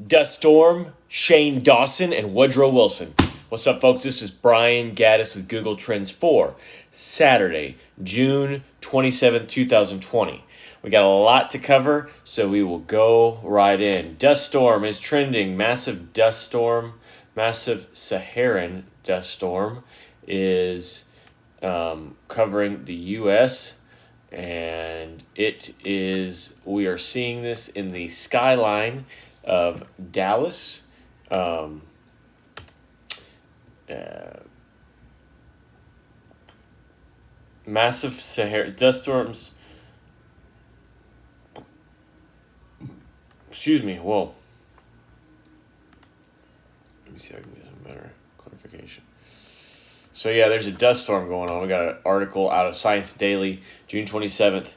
Dust Storm, Shane Dawson, and Woodrow Wilson. What's up, folks? This is Brian Gaddis with Google Trends for Saturday, June 27th, 2020. We got a lot to cover, so we will go right in. Dust storm is trending. Massive dust storm, massive Saharan dust storm is covering the U.S., and we are seeing this in the skyline of Dallas. Massive Sahara dust storms. Excuse me. Whoa. Let me see if I can get some better clarification. So yeah, there's a dust storm going on. We got an article out of Science Daily, June 27th.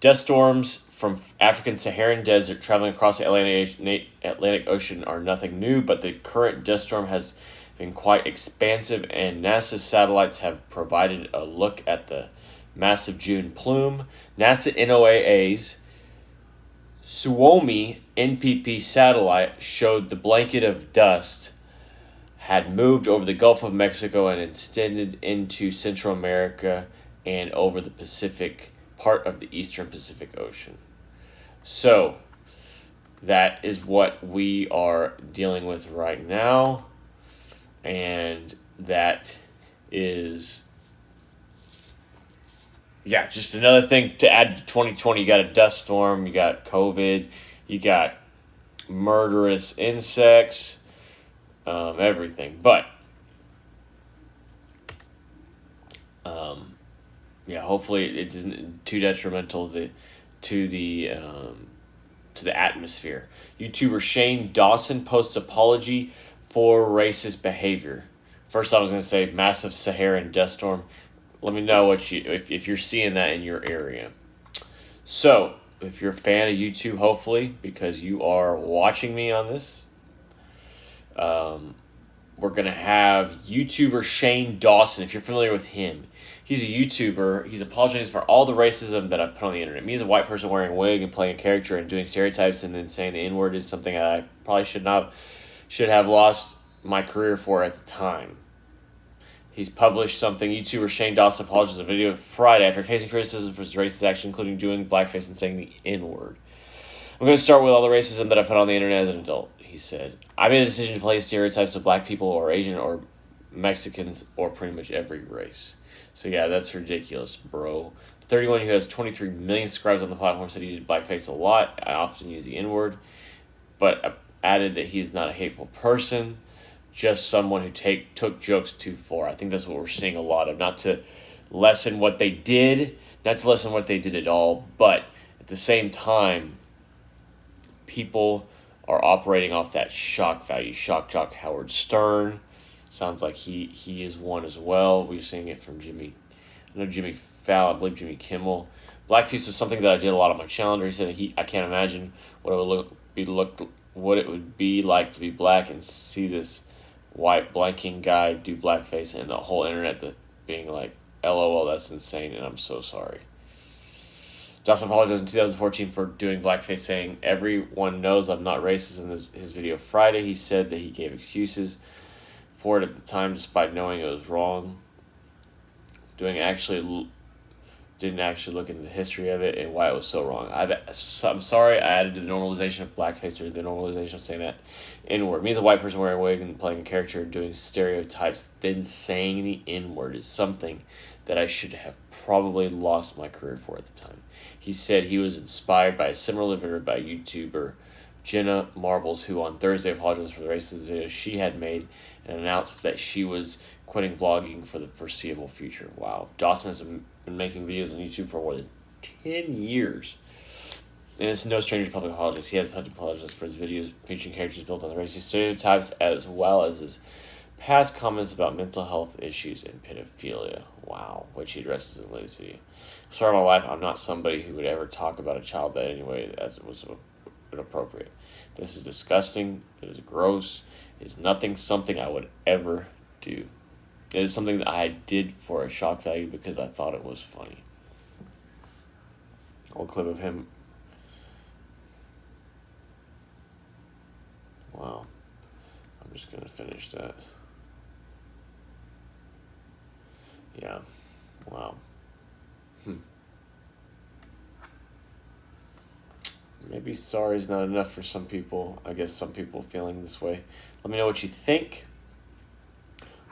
Dust storms from African Saharan desert traveling across the Atlantic Ocean are nothing new, but the current dust storm has been quite expansive, and NASA's satellites have provided a look at the massive June plume. NASA NOAA's Suomi NPP satellite showed the blanket of dust had moved over the Gulf of Mexico and extended into Central America and over the Pacific, part of the Eastern Pacific Ocean. So, that is what we are dealing with right now. And that is, just another thing to add to 2020. You got a dust storm, you got COVID, you got murderous insects, everything. But, hopefully it isn't too detrimental to the atmosphere. YouTuber Shane Dawson posts apology for racist behavior. First, I was going to say massive Saharan dust storm. Let me know if you're seeing that in your area. So, if you're a fan of YouTube, hopefully, because you are watching me on this, we're going to have YouTuber Shane Dawson. If you're familiar with him, he's a YouTuber. He's apologizing for all the racism that I've put on the internet. Me as a white person wearing a wig and playing a character and doing stereotypes and then saying the N-word is something I probably should have lost my career for at the time. He's published something. YouTuber Shane Dawson apologized in a video Friday after facing criticism for his racist action, including doing blackface and saying the N-word. I'm going to start with all the racism that I put on the internet as an adult, he said. I made the decision to play stereotypes of black people or Asian or Mexicans or pretty much every race. So yeah, that's ridiculous, bro. The 31 who has 23 million subscribers on the platform said he did blackface a lot. I often use the N-word, but added that he's not a hateful person, just someone who took jokes too far. I think that's what we're seeing a lot of. Not to lessen what they did at all, but at the same time, people are operating off that shock value. Shock jock Howard Stern. Sounds like he is one as well. We've seen it from Jimmy Fallon, I believe Jimmy Kimmel. Blackface is something that I did a lot on my calendar. He said I can't imagine what it would be like to be black and see this white blanking guy do blackface, and the whole internet being like, LOL, that's insane, and I'm so sorry. Dawson apologized in 2014 for doing blackface, saying, everyone knows I'm not racist. In his video Friday, he said that he gave excuses for it at the time, despite knowing it was wrong. Didn't actually look into the history of it and why it was so wrong. I'm sorry I added to the normalization of blackface, or the normalization of saying that N-word. Me as a white person wearing a wig and playing a character and doing stereotypes, then saying the N-word is something that I should have probably lost my career for at the time. He said he was inspired by a similar video by YouTuber Jenna Marbles, who on Thursday apologized for the racist video she had made and announced that she was quitting vlogging for the foreseeable future. Wow. Dawson has been making videos on YouTube for more than 10 years. And it's no stranger to public apologies. He has had to apologize for his videos featuring characters built on the racist stereotypes, as well as his past comments about mental health issues and pedophilia. Wow, which he addresses in the latest video. Sorry, my wife, I'm not somebody who would ever talk about a child that anyway as it was inappropriate. This is disgusting. It is gross. It is something I would ever do. It is something that I did for a shock value because I thought it was funny. Old clip of him Wow. I'm just going to finish that. Yeah. Wow. Maybe sorry is not enough for some people. I guess some people are feeling this way. Let me know what you think.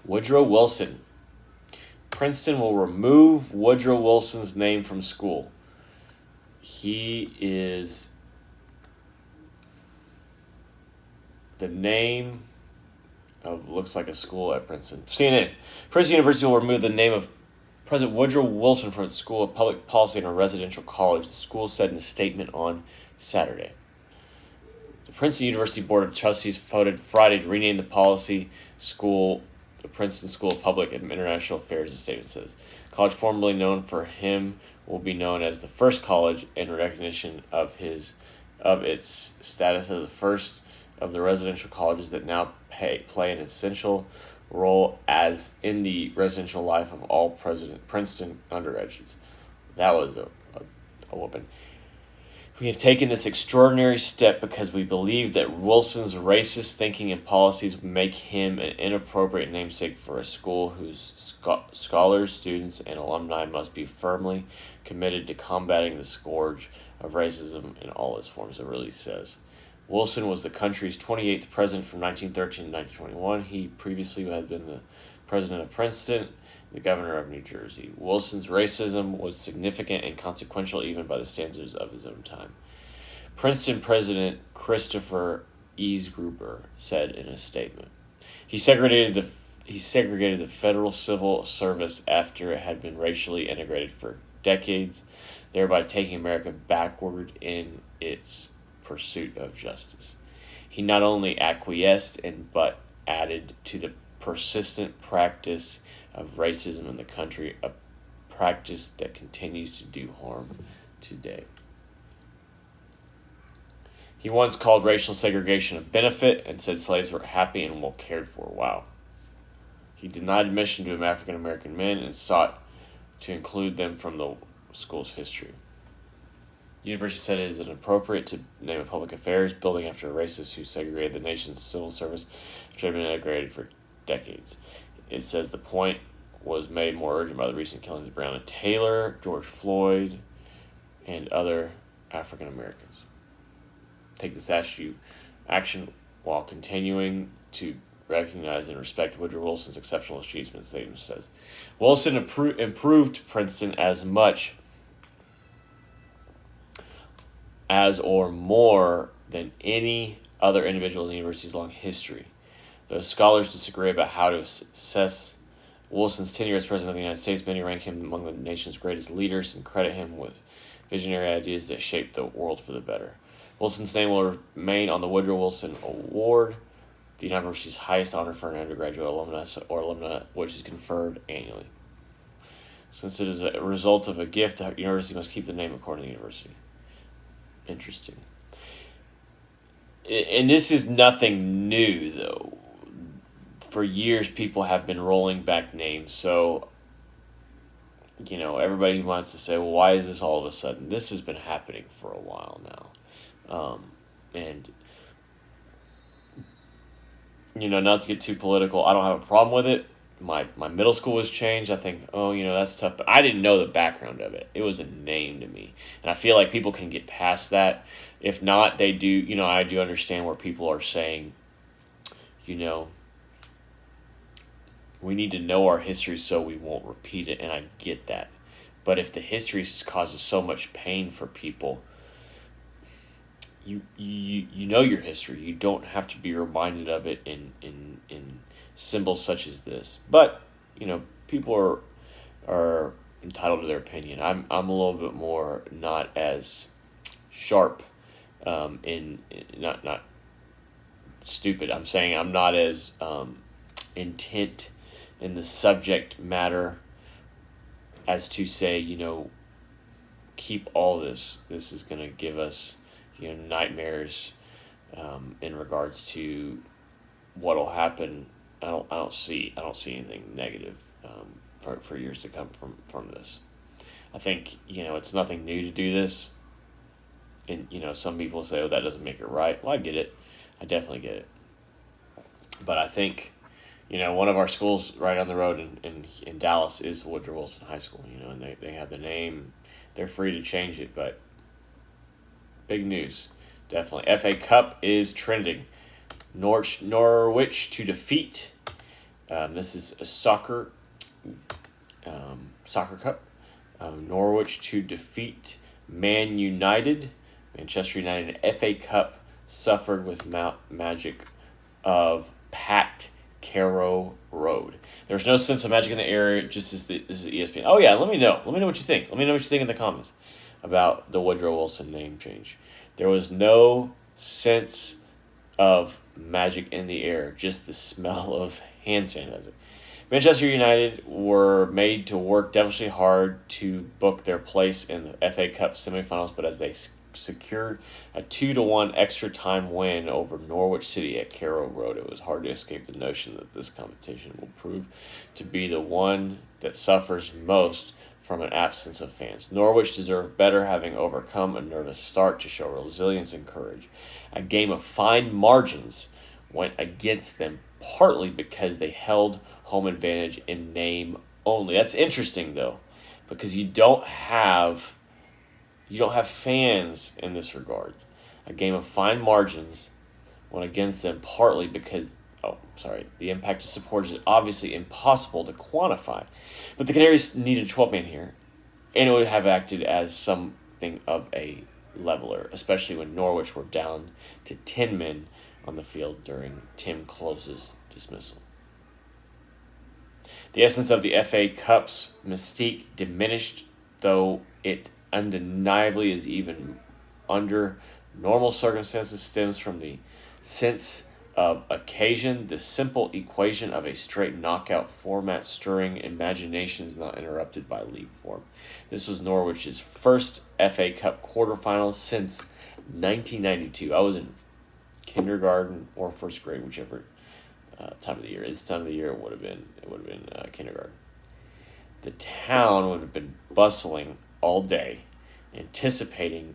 Woodrow Wilson. Princeton will remove Woodrow Wilson's name from school. He is the name of, looks like a school at Princeton. CNN. Princeton University will remove the name of President Woodrow Wilson from its School of Public Policy and a residential college, the school said in a statement on Saturday. The Princeton University Board of Trustees voted Friday to rename the policy school the Princeton School of Public and International Affairs, the statement says. College formerly known for him will be known as the first college in recognition of its status as the first of the residential colleges that now play an essential role as in the residential life of all Princeton undergraduates. That was a whooping. We have taken this extraordinary step because we believe that Wilson's racist thinking and policies make him an inappropriate namesake for a school whose scholars, students, and alumni must be firmly committed to combating the scourge of racism in all its forms, it really says. Wilson was the country's 28th president from 1913 to 1921. He previously had been the president of Princeton, the governor of New Jersey. Wilson's racism was significant and consequential even by the standards of his own time. Princeton President Christopher Gruber said in a statement, he segregated the federal civil service after it had been racially integrated for decades, thereby taking America backward in its pursuit of justice. He not only acquiesced but added to the persistent practice of racism in the country, a practice that continues to do harm today. He once called racial segregation a benefit and said slaves were happy and well cared for. Wow. He denied admission to African American men and sought to include them from the school's history. The university said it is inappropriate to name a public affairs building after a racist who segregated the nation's civil service after it had been integrated for decades. It says the point was made more urgent by the recent killings of Breonna Taylor, George Floyd, and other African Americans. Take this action while continuing to recognize and respect Woodrow Wilson's exceptional achievements, the statement says. Wilson improved Princeton as much as or more than any other individual in the university's long history. Though scholars disagree about how to assess Wilson's tenure as President of the United States, many rank him among the nation's greatest leaders and credit him with visionary ideas that shaped the world for the better. Wilson's name will remain on the Woodrow Wilson Award, the university's highest honor for an undergraduate alumna, which is conferred annually. Since it is a result of a gift, the university must keep the name according to the university. Interesting. And this is nothing new, though. For years, people have been rolling back names. So, everybody wants to say, well, why is this all of a sudden? This has been happening for a while now. And, not to get too political, I don't have a problem with it. My middle school was changed. I think, that's tough. But I didn't know the background of it. It was a name to me. And I feel like people can get past that. If not, they do, I do understand where people are saying, we need to know our history so we won't repeat it. And I get that. But if the history causes so much pain for people, you know your history. You don't have to be reminded of it in symbols such as this. But people are entitled to their opinion. I'm a little bit more not as sharp, not stupid. I'm saying I'm not as intent in the subject matter as to say keep all this. This is going to give us nightmares in regards to what'll happen. I don't see anything negative for years to come from this. I think it's nothing new to do this, and some people say, oh, that doesn't make it right. Well, I get it. I definitely get it. But I think, one of our schools right on the road in Dallas is Woodrow Wilson High School, and they have the name. They're free to change it, but big news, definitely. FA Cup is trending. Norwich to defeat. This is a soccer cup. Norwich to defeat Manchester United in FA Cup suffered with magic of packed Carrow Road. There's no sense of magic in the area. Just as this is ESPN. Oh yeah, let me know. Let me know what you think. Let me know what you think in the comments about the Woodrow Wilson name change. There was no sense of magic in the air. Just the smell of hand sanitizer. Manchester United were made to work devilishly hard to book their place in the FA Cup semifinals, but as they secured a 2-1 extra time win over Norwich City at Carrow Road, it was hard to escape the notion that this competition will prove to be the one that suffers most from an absence of fans. Norwich deserved better, having overcome a nervous start to show resilience and courage. A game of fine margins went against them, partly because they held home advantage in name only. That's interesting though, because you don't have fans in this regard. A game of fine margins went against them, partly because the impact of supporters is obviously impossible to quantify. But the Canaries needed a 12-man here, and it would have acted as something of a leveler, especially when Norwich were down to 10 men on the field during Tim Close's dismissal. The essence of the FA Cup's mystique diminished, though it undeniably is even under normal circumstances stems from the sense of occasion, the simple equation of a straight knockout format stirring imaginations not interrupted by league form. This was Norwich's first FA Cup quarterfinals since 1992. I was in kindergarten or first grade, whichever time of the year. This time of the year it would have been kindergarten. The town would have been bustling all day, anticipating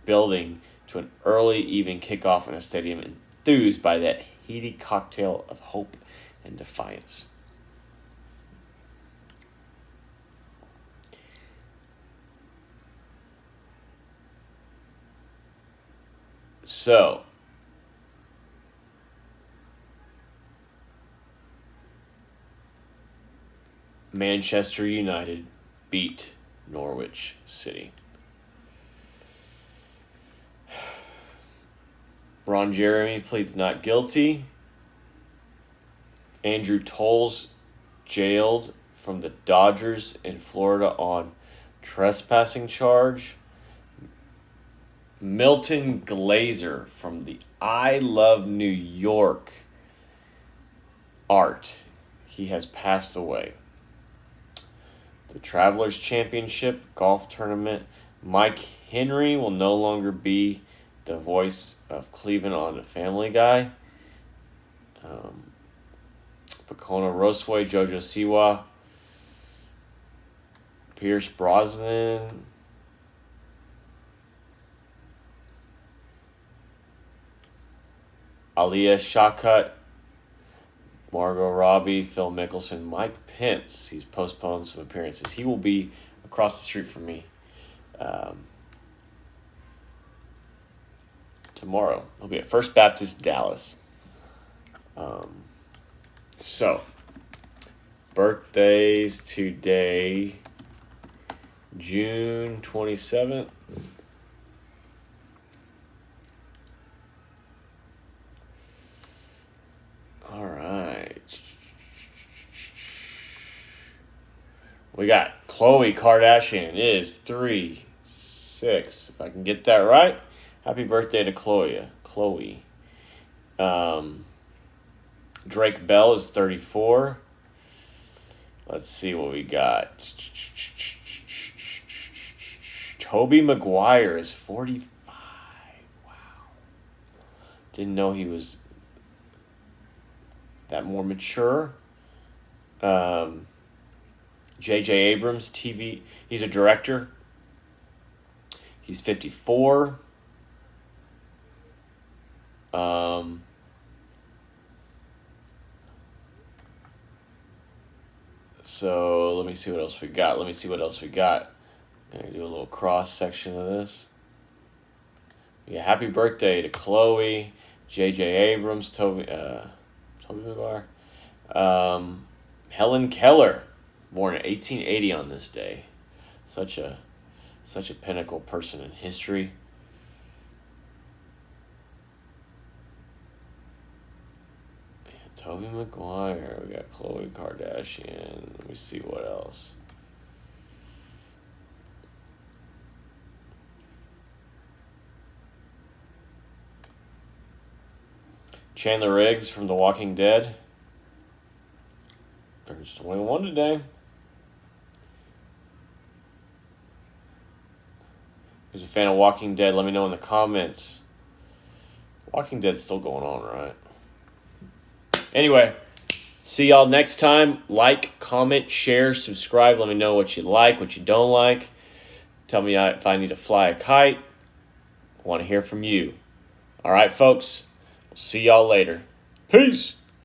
building to an early evening kickoff in a stadium enthused by that heady cocktail of hope and defiance. So, Manchester United beat Norwich City. Ron Jeremy pleads not guilty. Andrew Tolles jailed from the Dodgers in Florida on trespassing charge. Milton Glaser from the I Love New York art. He has passed away. The Travelers Championship golf tournament. Mike Henry will no longer be the voice of Cleveland on the Family Guy. Pekona Roseway, Jojo Siwa, Pierce Brosnan, Aaliyah Shawkat, Margot Robbie, Phil Mickelson, Mike Pence. He's postponed some appearances. He will be across the street from me tomorrow. He'll be at First Baptist Dallas. So, birthdays today, June 27th. All right. We got Khloe Kardashian. It is 3/6. If I can get that right. Happy birthday to Khloe. Drake Bell is 34. Let's see what we got. Tobey Maguire is 45. Wow. Didn't know he was that more mature. J.J. Abrams, TV. He's a director. He's 54. So let me see what else we got. I'm gonna do a little cross section of this. Yeah, happy birthday to Chloe, J.J. Abrams, Toby McGuire, Helen Keller, born in 1880 on this day. Such a pinnacle person in history. Toby McGuire. We got Khloe Kardashian. Let me see what else. Chandler Riggs from The Walking Dead. Turns 21 today. Who's a fan of Walking Dead? Let me know in the comments. Walking Dead's still going on, right? Anyway, see y'all next time. Like, comment, share, subscribe. Let me know what you like, what you don't like. Tell me if I need to fly a kite. I want to hear from you. All right, folks. We'll see y'all later. Peace.